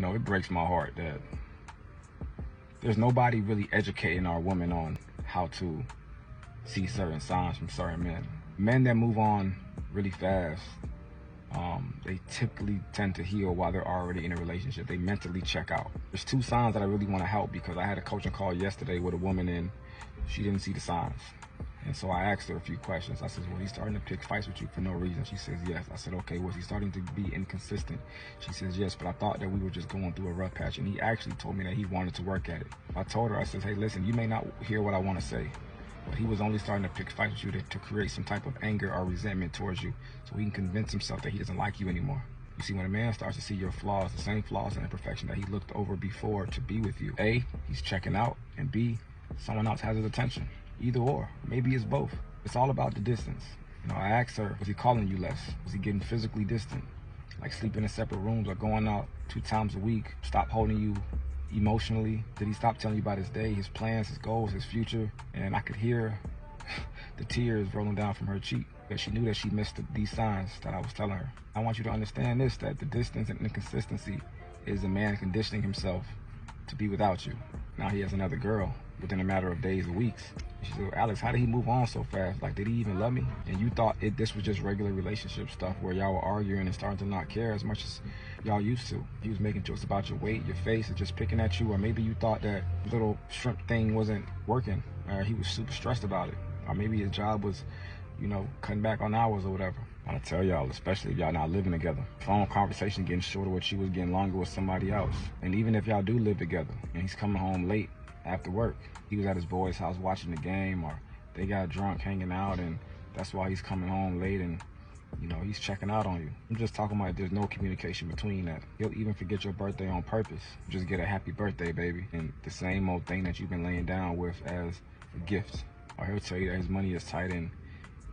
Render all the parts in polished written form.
know, it breaks my heart that there's nobody really educating our women on how to see certain signs from certain men. Men that move on really fast, they typically tend to heal while they're already in a relationship. They mentally check out. There's 2 signs that I really want to help, because I had a coaching call yesterday with a woman and she didn't see the signs. And so I asked her a few questions. I said, well, he's starting to pick fights with you for no reason. She says, yes. I said, okay, was he starting to be inconsistent? She says, yes, but I thought that we were just going through a rough patch. And he actually told me that he wanted to work at it. I told her, I said, hey, listen, you may not hear what I want to say, but he was only starting to pick fights with you to create some type of anger or resentment towards you, so he can convince himself that he doesn't like you anymore. You see, when a man starts to see your flaws, the same flaws and imperfection that he looked over before to be with you, A, he's checking out, and B, someone else has his attention. Either or, maybe it's both. It's all about the distance. You know, I asked her, was he calling you less? Was he getting physically distant? Like sleeping in separate rooms or going out 2 times a week? Stop holding you emotionally? Did he stop telling you about his day, his plans, his goals, his future? And I could hear the tears rolling down from her cheek, because she knew that she missed these signs that I was telling her. I want you to understand this, that the distance and inconsistency is a man conditioning himself to be without you. Now he has another girl within a matter of days or weeks. She said, well, Alex, how did he move on so fast? Like, did he even love me? And you thought this was just regular relationship stuff where y'all were arguing and starting to not care as much as y'all used to. He was making jokes about your weight, your face, and just picking at you. Or maybe you thought that little shrimp thing wasn't working, or he was super stressed about it. Or maybe his job was, you know, cutting back on hours or whatever. I tell y'all, especially if y'all not living together, phone conversation getting shorter where she was getting longer with somebody else. And even if y'all do live together and he's coming home late after work, he was at his boy's house watching the game, or they got drunk hanging out, and that's why he's coming home late, and you know, he's checking out on you. I'm just talking about there's no communication between that. He'll even forget your birthday on purpose. Just get a happy birthday, baby, and the same old thing that you've been laying down with as a gift. Or he'll tell you that his money is tight and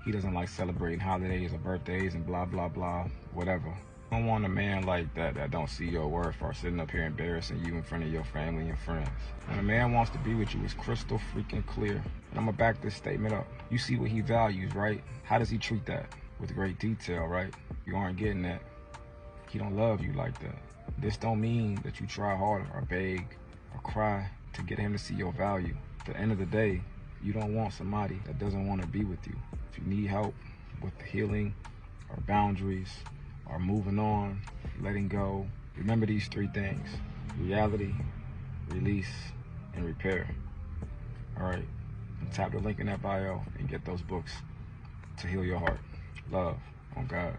he doesn't like celebrating holidays or birthdays and blah, blah, blah, whatever. I don't want a man like that that don't see your worth or sitting up here embarrassing you in front of your family and friends. When a man wants to be with you, it's crystal freaking clear. And I'm gonna back this statement up. You see what he values, right? How does he treat that? With great detail, right? You aren't getting that. He don't love you like that. This don't mean that you try harder or beg or cry to get him to see your value. At the end of the day, you don't want somebody that doesn't want to be with you. If you need help with healing or boundaries or moving on, letting go, remember these 3 things: reality, release, and repair. All right, tap the link in that bio and get those books to heal your heart. Love, on God.